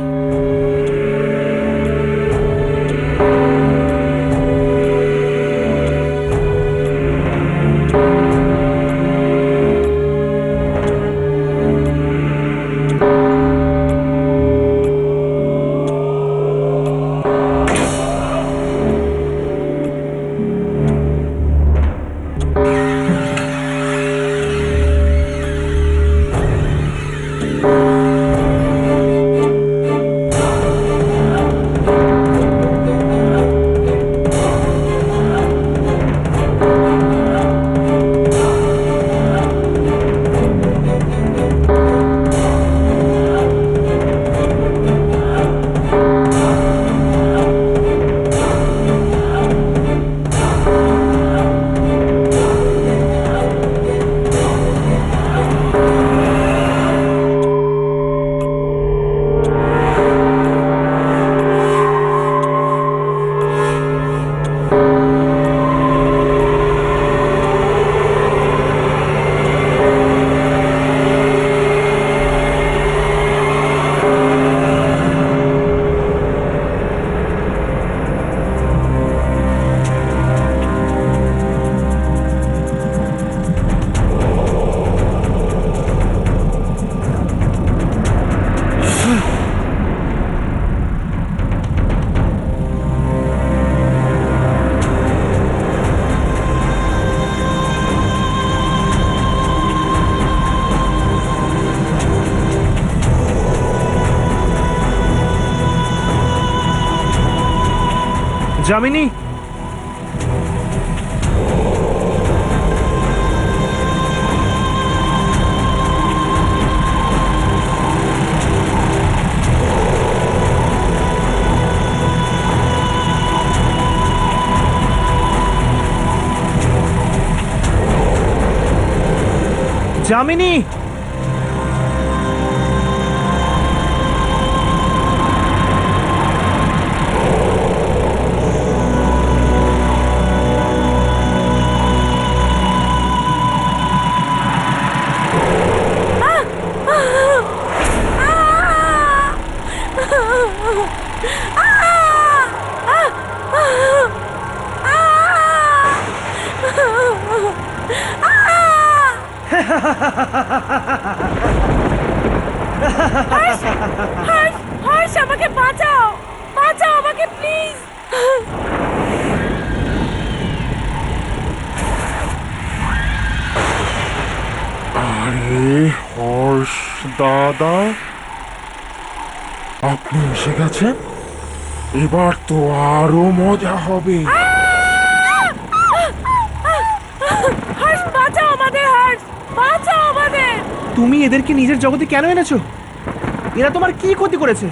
যামিনী, যামিনী, হর্ষ, আমাকে বাঁচাও, বাঁচাও আমাকে প্লিজ। আরে হর্ষ দাদা, আপনি এসে গেছেন? এবার তো আরো মজা হবে। হর্ষ, বাঁচাও আমাদের, হর্ষ বাঁচাও আমাদের। তুমি এদেরকে নিজের জগতে কেন এনেছো? এরা তোমার কি ক্ষতি করেছে?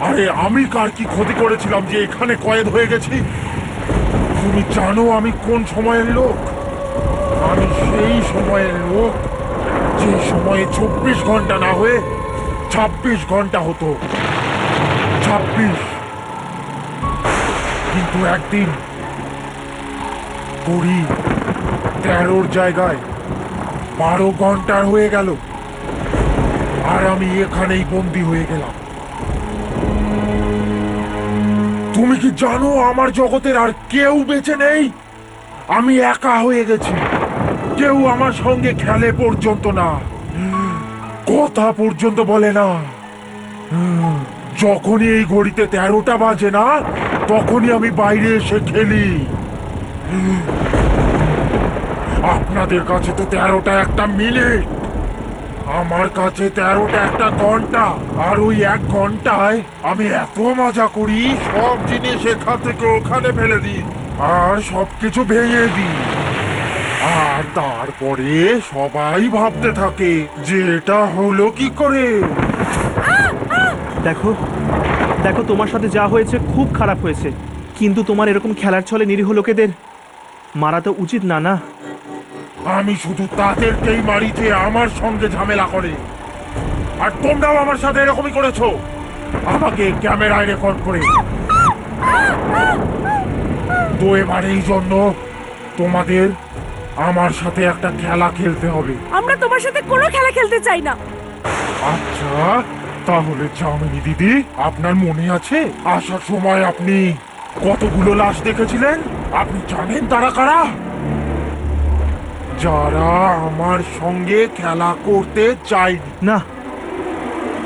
আরে আমি কার কি ক্ষতি করেছিলাম যে এখানে কয়েদ হয়ে গেছি? তুমি জানো আমি কোন সময়ের লোক? আমি সেই সময়ের লোক যে সময়ে 24 ঘন্টা না হয়ে 26 ঘন্টা হতো। 26। কিন্তু একদিন 20, 13 জায়গায় 12 ঘন্টার হয়ে গেল, আর আমি এখানেই বন্দি হয়ে গেলাম। তুমি কি জানো আমার জগতের আর কেউ বেঁচে নেই? আমি একা হয়ে গেছি। কেউ আমার সঙ্গে খেলে পর্যন্ত না, কথা পর্যন্ত বলে না। যখনই এই ঘড়িতে 13টা বাজে না, তখনই আমি বাইরে এসে খেলি। আপনাদের কাছে তো 13টা একটা মিনিট, আমার কাছে 13টা একটা ঘন্টা। আর ওই 1 ঘন্টায় আমি এত মজা করি, সব জিনিস এখান থেকে ওখানে ফেলে দিই আর সবকিছু ভেঙে দিই। আর তারপরে সবাই ভাবতে থাকে যে এটা হলো কি করে। দেখো দেখো, তোমার সাথে যা হয়েছে খুব খারাপ হয়েছে, কিন্তু তোমার এরকম খেলার ছলে নিরীহ লোকেদের মারা তো উচিত না, না? আমি শুধু তাদেরকেই মারি যে আমার সঙ্গে ঝামেলা করে। আর তোমরাও আমার সাথে এরকমই করেছো, আমাকে ক্যামেরায় রেকর্ড করে। তো এবার এই জন্য তোমাদের আমার সাথে একটা খেলা খেলতে হবে। আমরা তোমার সাথে কোনো খেলা খেলতে চাই না। আচ্ছা, তাহলে চাউমিনি দিদি, আপনার মনে আছে আসার সময় আপনি কতগুলো লাশ দেখেছিলেন? আপনি জানেন তারা কারা? যারা আমার সঙ্গে খেলা করতে চায়নি। না,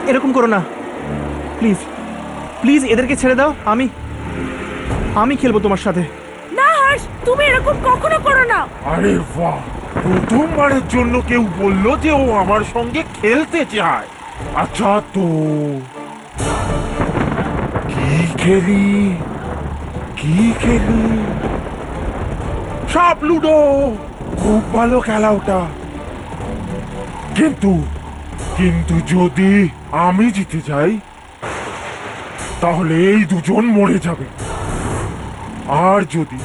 এরকম করো না, প্লিজ প্লিজ, এদেরকে ছেড়ে দাও। আমি খেলবো তোমার সাথে। না হর্ষ, তুমি এরকম কখনো করো না। আরে বাহ, প্রথমবারের জন্য কেউ বললো যে ও আমার সঙ্গে খেলতে চায়। আচ্ছা, তো কি খেলি? সাপ লুডো, খুব ভালো খেলা ওটা। কিন্তু যদি আমি জিতে যাই, তাহলে এই দুজন মরে যাবে। আর যদি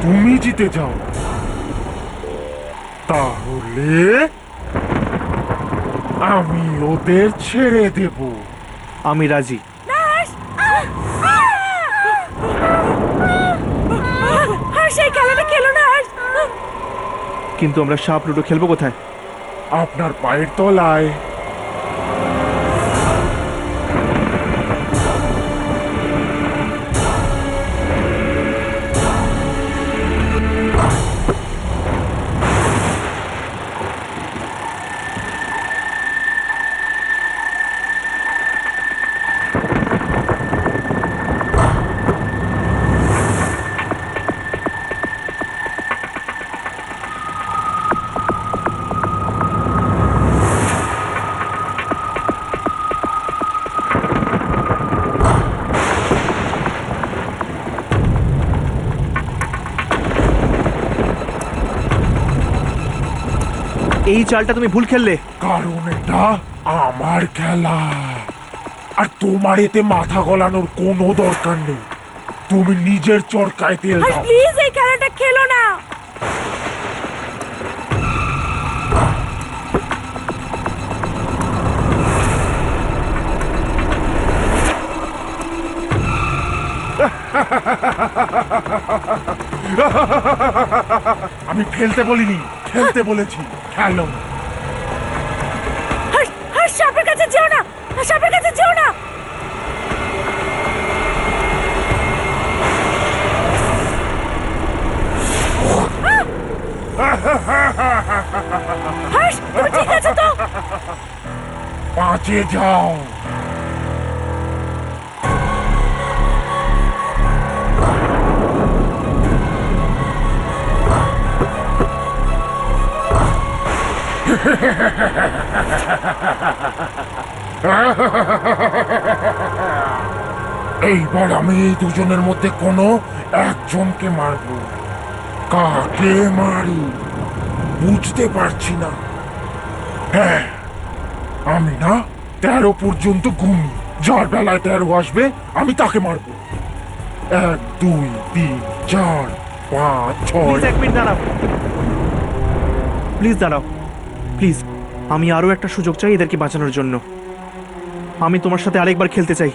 তুমি জিতে যাও, তাহলে আমি ওদের ছেড়ে দেব। আমি রাজি। হর্ষ, এই খেলাটা খেলো না হর্ষ। কিন্তু আমরা সাপ লুডো খেলবো কোথায়? আপনার পায়ের তলায়। এই চালটা তুমি ভুল খেললে। কারণ এটা আমার খেলা, আর তোমার এতে মাথা গলানোর কোনো দরকার নেই। তুমি নিজের চরকায় তেল হর্ষ, দাও। প্লিজ এই খেলাটা খেলো না। আমি ফেলতে বলিনি, খেলতে বলেছি। খেলো। হর্ষ, হর্ষ, সাপের কাছে যেও না, সাপের কাছে যেও না। হর্ষ, কাছে যাও। এইবার আমি এই দুজনের মধ্যে কোনো একজনকে মারব। কাকে মারি বুঝতে পারছি না। হ্যাঁ, আমি না 13 পর্যন্ত ঘুমি, যার বেলায় 13 আসবে আমি তাকে মারব। 1 2 3 4 5 প্লিজ 6। এক মিনিট দাঁড়াও, প্লিজ দাঁড়াও, প্লিজ। আমি আরো একটা সুযোগ চাই এদেরকে বাঁচানোর জন্য। আমি তোমার সাথে আরেকবার খেলতে চাই।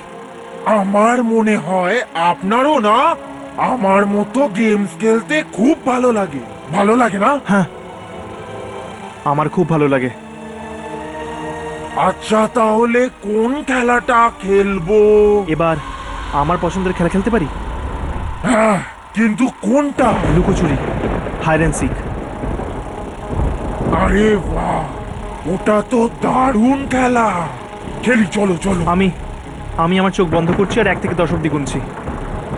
আমার মনে হয় আপনারও না আমার মতো গেমস খেলতে খুব ভালো লাগে। ভালো লাগে না? হ্যাঁ, আমার খুব ভালো লাগে। আচ্ছা, তাহলে কোন খেলাটা খেলবো? এবার আমার পছন্দের খেলা খেলতে পারি। হ্যাঁ, কিন্তু কোনটা? লুকোচুরি, হাইড অ্যান্ড সিক। আরে বাহ, ওটা তো দারুণ খেলা। খেলি, চলো চলো। আমি আমার চোখ বন্ধ করছি আর 1 থেকে 10 অব্দি গুনছি।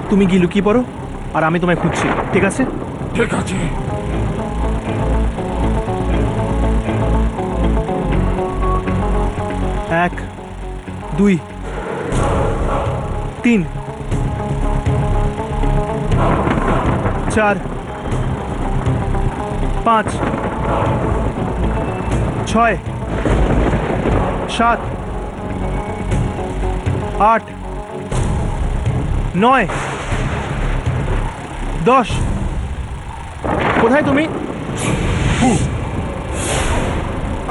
তুমি গিয়ে লুকিয়ে পড়ো আর আমি তোমায় খুঁজছি, ঠিক আছে? ঠিক আছে। 1 2 3 4 5 6 7 8 9 10। কোথায় তুমি?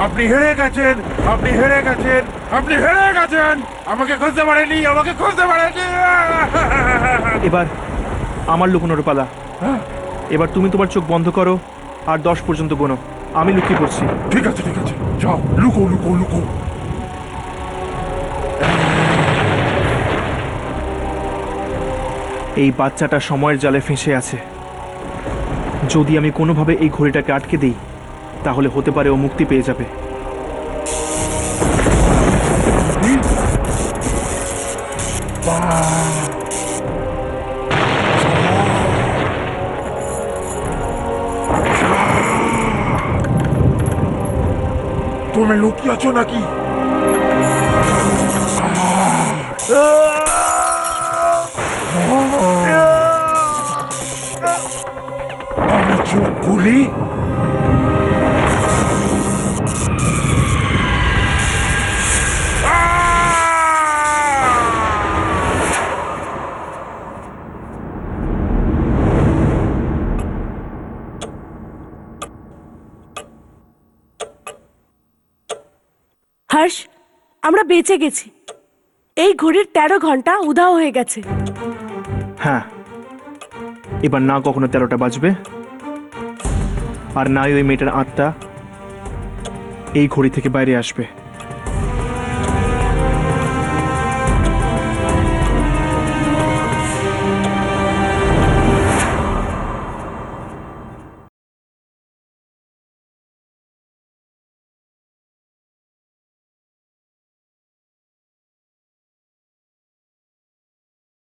আপনি হেরে গেছেন, আপনি হেরে গেছেন, আপনি হেরে গেছেন। আমাকে খুঁজতে পারেনি, আমাকে খুঁজতে পারেনি। এবার আমার লুকোনোর পালা। এবার তুমি তোমার চোখ বন্ধ করো আর 10 পর্যন্ত গোনো। আমি লুকিয়ে পড়ছি। ঠিক আছে, ঠিক আছে, যাও, লুকো লুকো লুকো। এই বাচ্চাটা সময়ের জালে ফেঁসে আছে। যদি আমি কোনোভাবে এই ঘড়িটাকে আটকে দিই তাহলে হতে পারে ও মুক্তি পেয়ে যাবে। তুমি লুকিয়ে আছো নাকি? আমি চোখ খুলি। হর্ষ, আমরা বেঁচে গেছি। এই ঘড়ির 13 ঘন্টা উধাও হয়ে গেছে। হ্যাঁ, এবার না কখনো 13টা বাজবে আর না ওই মেয়েটার আত্মা এই ঘড়ি থেকে বাইরে আসবে।